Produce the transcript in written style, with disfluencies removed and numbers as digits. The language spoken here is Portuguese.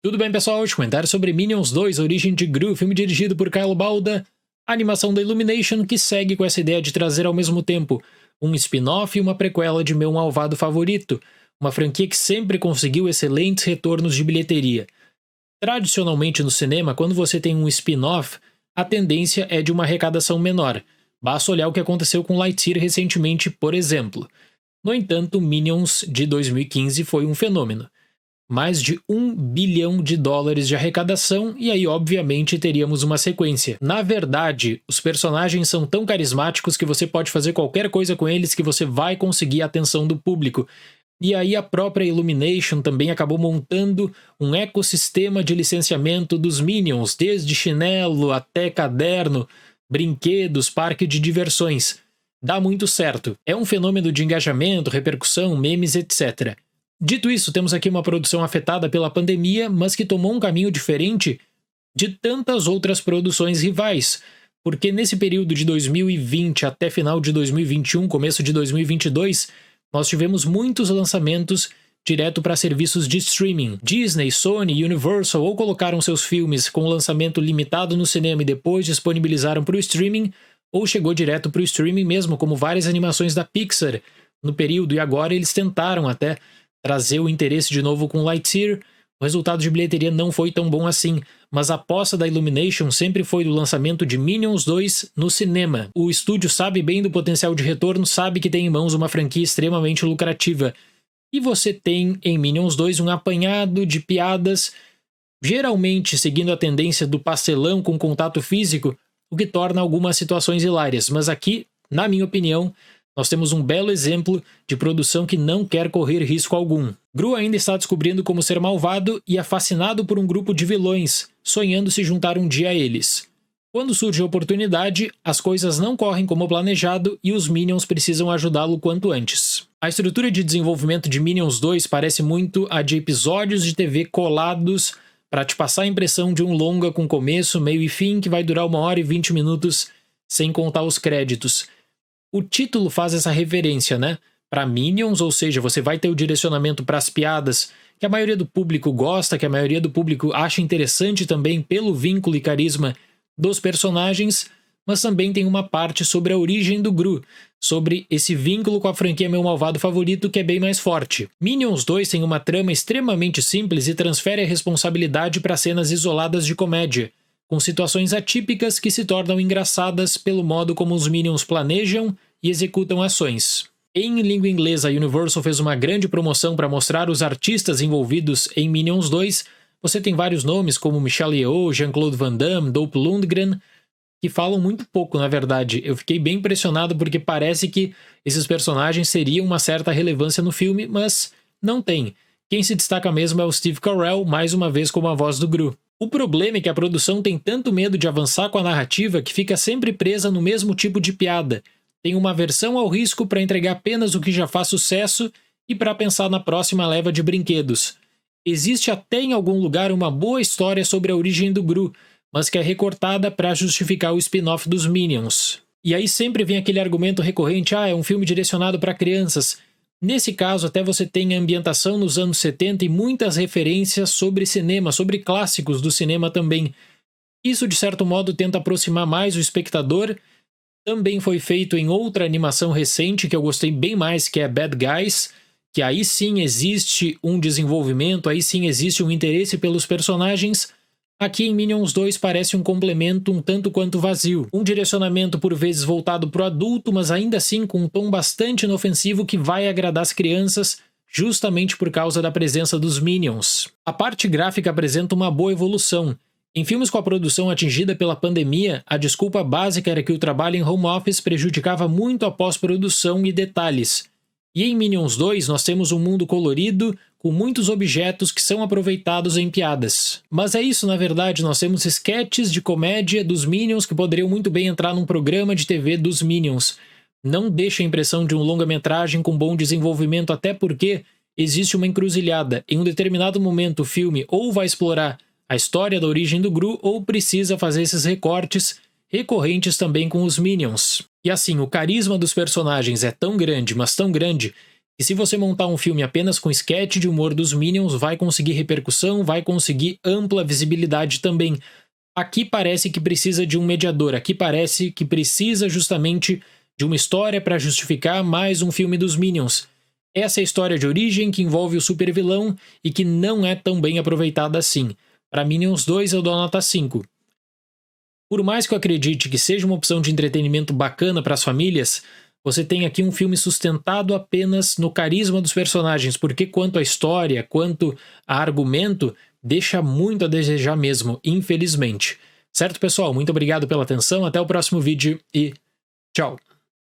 Tudo bem, pessoal? Hoje comentário sobre Minions 2, A Origem de Gru, filme dirigido por Kyle Balda, animação da Illumination que segue com essa ideia de trazer ao mesmo tempo um spin-off e uma prequela de Meu Malvado Favorito, uma franquia que sempre conseguiu excelentes retornos de bilheteria. Tradicionalmente no cinema, quando você tem um spin-off, a tendência é de uma arrecadação menor. Basta olhar o que aconteceu com Lightyear recentemente, por exemplo. No entanto, Minions de 2015 foi um fenômeno. Mais de $1 bilhão de arrecadação, e aí obviamente teríamos uma sequência. Na verdade, os personagens são tão carismáticos que você pode fazer qualquer coisa com eles que você vai conseguir a atenção do público. E aí a própria Illumination também acabou montando um ecossistema de licenciamento dos Minions, desde chinelo até caderno, brinquedos, parque de diversões. Dá muito certo. É um fenômeno de engajamento, repercussão, memes, etc. Dito isso, temos aqui uma produção afetada pela pandemia, mas que tomou um caminho diferente de tantas outras produções rivais, porque nesse período de 2020 até final de 2021, começo de 2022, nós tivemos muitos lançamentos direto para serviços de streaming. Disney, Sony, Universal ou colocaram seus filmes com lançamento limitado no cinema e depois disponibilizaram para o streaming, ou chegou direto para o streaming mesmo, como várias animações da Pixar no período, e agora eles tentaram até trazer o interesse de novo com Lightyear. O resultado de bilheteria não foi tão bom assim, mas a aposta da Illumination sempre foi do lançamento de Minions 2 no cinema. O estúdio sabe bem do potencial de retorno, sabe que tem em mãos uma franquia extremamente lucrativa. E você tem em Minions 2 um apanhado de piadas, geralmente seguindo a tendência do pastelão com contato físico, o que torna algumas situações hilárias. Mas aqui, na minha opinião, nós temos um belo exemplo de produção que não quer correr risco algum. Gru ainda está descobrindo como ser malvado e é fascinado por um grupo de vilões, sonhando se juntar um dia a eles. Quando surge a oportunidade, as coisas não correm como planejado e os Minions precisam ajudá-lo quanto antes. A estrutura de desenvolvimento de Minions 2 parece muito a de episódios de TV colados para te passar a impressão de um longa com começo, meio e fim que vai durar 1h20 sem contar os créditos. O título faz essa referência, né? Para Minions, ou seja, você vai ter o direcionamento para as piadas que a maioria do público gosta, que a maioria do público acha interessante também pelo vínculo e carisma dos personagens, mas também tem uma parte sobre a origem do Gru, sobre esse vínculo com a franquia Meu Malvado Favorito que é bem mais forte. Minions 2 tem uma trama extremamente simples e transfere a responsabilidade para cenas isoladas de comédia, com situações atípicas que se tornam engraçadas pelo modo como os Minions planejam e executam ações. Em língua inglesa, a Universal fez uma grande promoção para mostrar os artistas envolvidos em Minions 2. Você tem vários nomes como Michelle Yeoh, Jean-Claude Van Damme, Dolph Lundgren, que falam muito pouco, na verdade. Eu fiquei bem impressionado porque parece que esses personagens teriam uma certa relevância no filme, mas não tem. Quem se destaca mesmo é o Steve Carell, mais uma vez como a voz do Gru. O problema é que a produção tem tanto medo de avançar com a narrativa que fica sempre presa no mesmo tipo de piada. Tem uma aversão ao risco para entregar apenas o que já faz sucesso e para pensar na próxima leva de brinquedos. Existe até em algum lugar uma boa história sobre a origem do Gru, mas que é recortada para justificar o spin-off dos Minions. E aí sempre vem aquele argumento recorrente, é um filme direcionado para crianças. Nesse caso, até você tem a ambientação nos anos 70 e muitas referências sobre cinema, sobre clássicos do cinema também. Isso, de certo modo, tenta aproximar mais o espectador. Também foi feito em outra animação recente que eu gostei bem mais, que é Bad Guys, que aí sim existe um desenvolvimento, aí sim existe um interesse pelos personagens. Aqui em Minions 2 parece um complemento um tanto quanto vazio. Um direcionamento por vezes voltado para o adulto, mas ainda assim com um tom bastante inofensivo que vai agradar as crianças, justamente por causa da presença dos Minions. A parte gráfica apresenta uma boa evolução. Em filmes com a produção atingida pela pandemia, a desculpa básica era que o trabalho em home office prejudicava muito a pós-produção e detalhes. E em Minions 2 nós temos um mundo colorido, com muitos objetos que são aproveitados em piadas. Mas é isso, na verdade, nós temos sketches de comédia dos Minions que poderiam muito bem entrar num programa de TV dos Minions. Não deixa a impressão de um longa-metragem com bom desenvolvimento, até porque existe uma encruzilhada. Em um determinado momento o filme ou vai explorar a história da origem do Gru ou precisa fazer esses recortes recorrentes também com os Minions. E assim, o carisma dos personagens é tão grande, mas tão grande, E se você montar um filme apenas com sketch de humor dos Minions, vai conseguir repercussão, vai conseguir ampla visibilidade também. Aqui parece que precisa de um mediador, aqui parece que precisa justamente de uma história para justificar mais um filme dos Minions. Essa é a história de origem que envolve o super vilão e que não é tão bem aproveitada assim. Para Minions 2 eu dou nota 5. Por mais que eu acredite que seja uma opção de entretenimento bacana para as famílias, você tem aqui um filme sustentado apenas no carisma dos personagens, porque quanto à história, quanto a argumento, deixa muito a desejar mesmo, infelizmente. Certo, pessoal? Muito obrigado pela atenção, até o próximo vídeo e tchau!